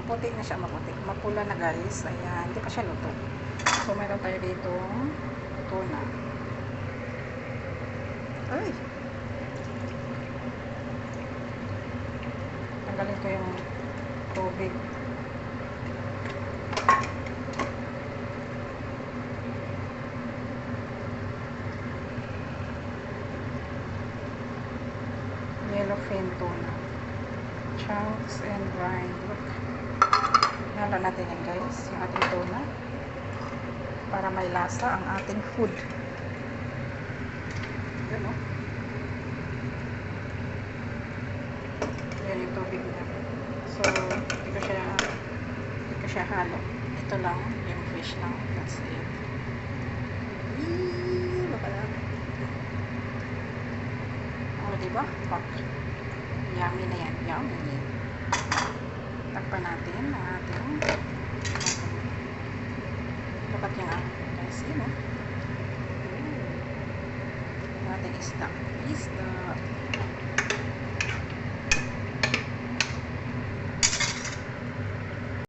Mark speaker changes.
Speaker 1: maputi na siya, maputi. Mapula na guys. Ayan, hindi pa siya luto. So, meron tayo dito tuna. Ay! Tanggalin ko yung tubig. Yellowfin tuna. Chunks and rind. Look. Nala natin yan guys, yung ating tuna. Para may lasa ang ating food. Yan o. Yan yung tubig niya. So, hindi ko siya halo. Ito lang, yung fish lang. That's it. Baka lang. O, diba? Pak. Yummy na yan. Yummy. Takpan natin ang ating dapat yung guys, yun o. Ang ating isda.